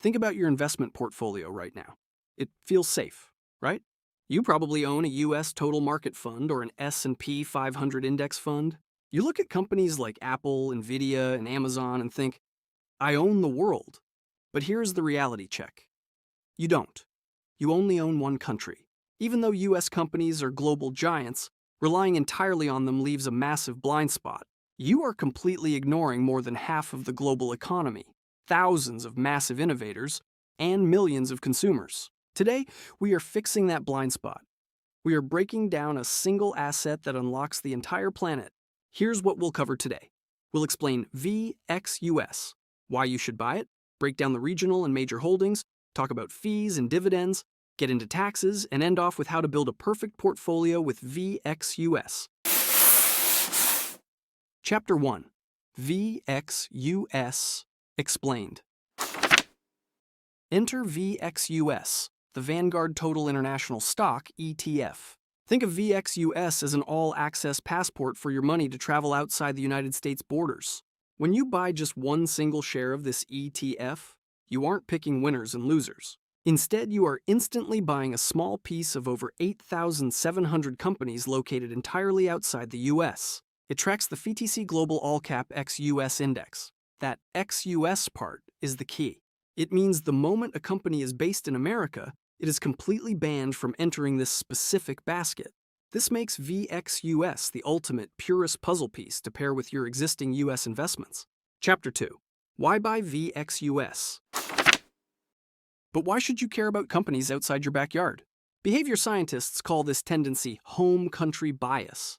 Think about your investment portfolio right now. It feels safe, right? You probably own a US total market fund or an S&P 500 index fund. You look at companies like Apple, Nvidia, and Amazon and think, I own the world. But here's the reality check. You don't. You only own one country. Even though US companies are global giants, relying entirely on them leaves a massive blind spot. You are completely ignoring more than half of the global economy, thousands of massive innovators, and millions of consumers. Today, we are fixing that blind spot. We are breaking down a single asset that unlocks the entire planet. Here's what we'll cover today. We'll explain VXUS, why you should buy it, break down the regional and major holdings, talk about fees and dividends, get into taxes, and end off with how to build a perfect portfolio with VXUS. Chapter 1. VXUS Explained. Enter VXUS, the Vanguard Total International Stock ETF. Think of VXUS as an all-access passport for your money to travel outside the United States borders. When you buy just one single share of this ETF, you aren't picking winners and losers. Instead, you are instantly buying a small piece of over 8,700 companies located entirely outside the US. It tracks the FTSE Global All-Cap ex-US Index. That ex-US part is the key. It means the moment a company is based in America, it is completely banned from entering this specific basket. This makes VXUS the ultimate, purest puzzle piece to pair with your existing US investments. Chapter 2. Why buy VXUS? But why should you care about companies outside your backyard? Behavior scientists call this tendency home country bias.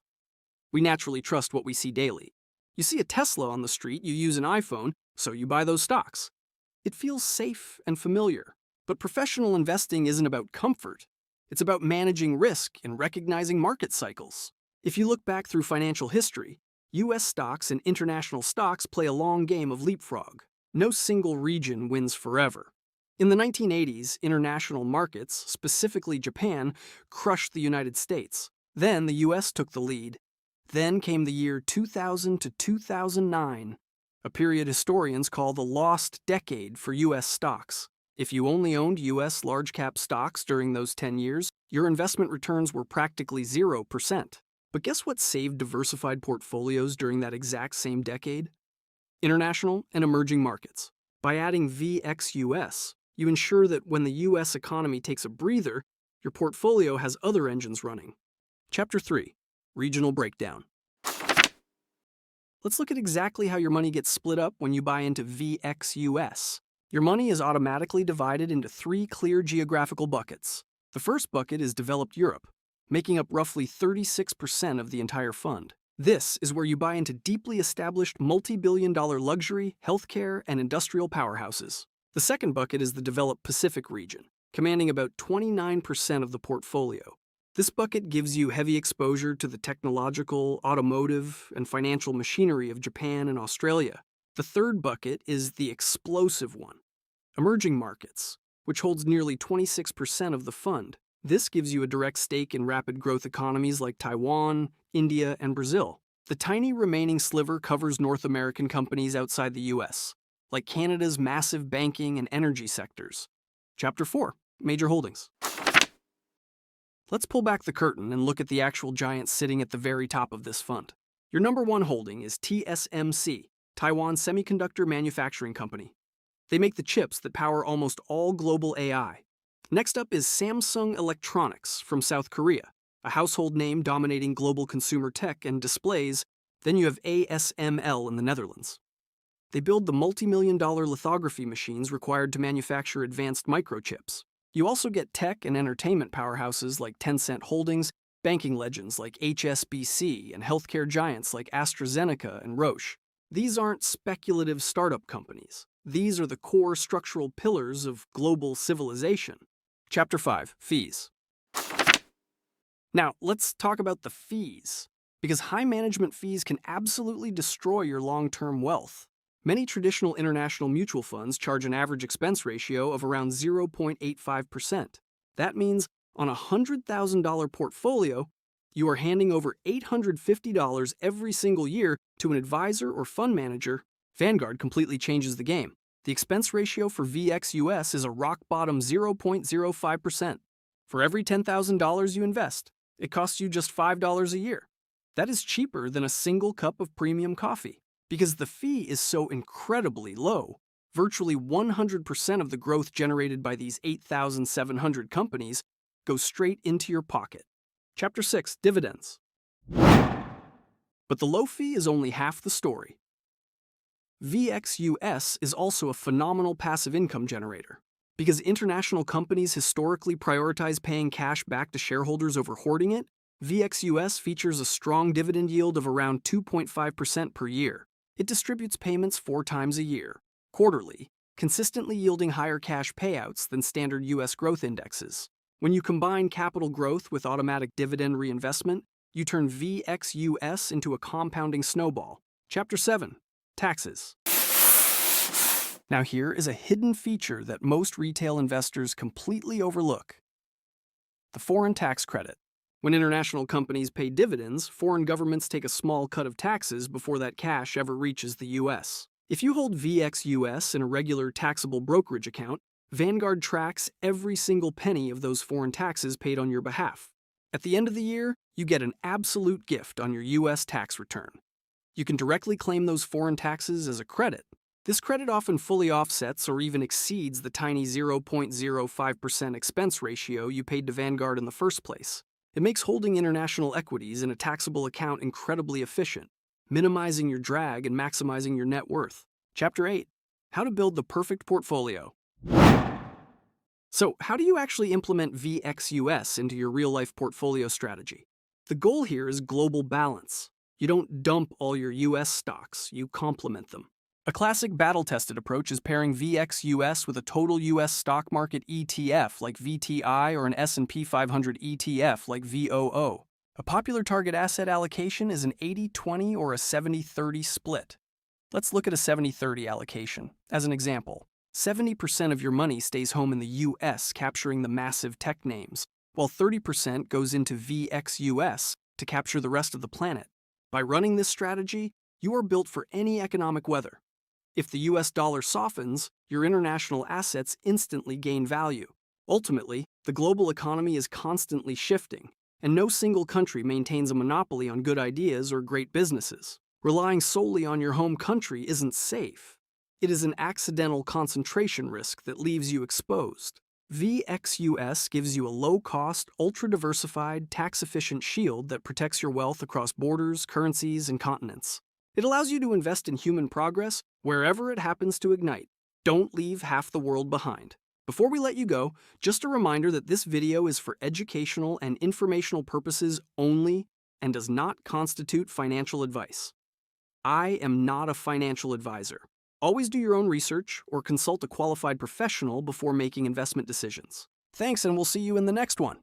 We naturally trust what we see daily. You see a Tesla on the street, you use an iPhone, so you buy those stocks. It feels safe and familiar. But professional investing isn't about comfort. It's about managing risk and recognizing market cycles. If you look back through financial history, US stocks and international stocks play a long game of leapfrog. No single region wins forever. In the 1980s, international markets, specifically Japan, crushed the United States. Then the US took the lead. Then came the year 2000 to 2009, a period historians call the lost decade for US stocks. If you only owned US large-cap stocks during those 10 years, your investment returns were practically 0%. But guess what saved diversified portfolios during that exact same decade? International and emerging markets. By adding VXUS, you ensure that when the US economy takes a breather, your portfolio has other engines running. Chapter 3. Regional Breakdown. Let's look at exactly how your money gets split up when you buy into VXUS. Your money is automatically divided into 3 clear geographical buckets. The first bucket is developed Europe, making up roughly 36% of the entire fund. This is where you buy into deeply established multi-billion-dollar luxury, healthcare, and industrial powerhouses. The second bucket is the developed Pacific region, commanding about 29% of the portfolio. This bucket gives you heavy exposure to the technological, automotive, and financial machinery of Japan and Australia. The third bucket is the explosive one, emerging markets, which holds nearly 26% of the fund. This gives you a direct stake in rapid growth economies like Taiwan, India, and Brazil. The tiny remaining sliver covers North American companies outside the US, like Canada's massive banking and energy sectors. Chapter 4. Major holdings. Let's pull back the curtain and look at the actual giants sitting at the very top of this fund. Your number one holding is TSMC, Taiwan Semiconductor Manufacturing Company. They make the chips that power almost all global AI. Next up is Samsung Electronics from South Korea, a household name dominating global consumer tech and displays. Then you have ASML in the Netherlands. They build the multi-million-dollar lithography machines required to manufacture advanced microchips. You also get tech and entertainment powerhouses like Tencent Holdings, banking legends like HSBC, and healthcare giants like AstraZeneca and Roche. These aren't speculative startup companies. These are the core structural pillars of global civilization. Chapter 5. Fees. Now, let's talk about the fees, because high management fees can absolutely destroy your long-term wealth. Many traditional international mutual funds charge an average expense ratio of around 0.85%. That means on a $100,000 portfolio, you are handing over $850 every single year to an advisor or fund manager. Vanguard completely changes the game. The expense ratio for VXUS is a rock-bottom 0.05%. For every $10,000 you invest, it costs you just $5 a year. That is cheaper than a single cup of premium coffee. Because the fee is so incredibly low, virtually 100% of the growth generated by these 8,700 companies goes straight into your pocket. Chapter 6, Dividends. But the low fee is only half the story. VXUS is also a phenomenal passive income generator. Because international companies historically prioritize paying cash back to shareholders over hoarding it, VXUS features a strong dividend yield of around 2.5% per year. It distributes payments 4 times a year, quarterly, consistently yielding higher cash payouts than standard U.S. growth indexes. When you combine capital growth with automatic dividend reinvestment, you turn VXUS into a compounding snowball. Chapter 7, Taxes. Now here is a hidden feature that most retail investors completely overlook. The foreign tax credit. When international companies pay dividends, foreign governments take a small cut of taxes before that cash ever reaches the U.S. If you hold VXUS in a regular taxable brokerage account, Vanguard tracks every single penny of those foreign taxes paid on your behalf. At the end of the year, you get an absolute gift on your U.S. tax return. You can directly claim those foreign taxes as a credit. This credit often fully offsets or even exceeds the tiny 0.05% expense ratio you paid to Vanguard in the first place. It makes holding international equities in a taxable account incredibly efficient, minimizing your drag and maximizing your net worth. Chapter 8, How to Build the Perfect Portfolio. So, how do you actually implement VXUS into your real-life portfolio strategy? The goal here is global balance. You don't dump all your US stocks, you complement them. A classic battle-tested approach is pairing VXUS with a total US stock market ETF like VTI or an S&P 500 ETF like VOO. A popular target asset allocation is an 80-20 or a 70-30 split. Let's look at a 70-30 allocation. As an example, 70% of your money stays home in the US capturing the massive tech names, while 30% goes into VXUS to capture the rest of the planet. By running this strategy, you are built for any economic weather. If the US dollar softens, your international assets instantly gain value. Ultimately, the global economy is constantly shifting, and no single country maintains a monopoly on good ideas or great businesses. Relying solely on your home country isn't safe. It is an accidental concentration risk that leaves you exposed. VXUS gives you a low-cost, ultra-diversified, tax-efficient shield that protects your wealth across borders, currencies, and continents. It allows you to invest in human progress wherever it happens to ignite. Don't leave half the world behind. Before we let you go, just a reminder that this video is for educational and informational purposes only and does not constitute financial advice. I am not a financial advisor. Always do your own research or consult a qualified professional before making investment decisions. Thanks, and we'll see you in the next one.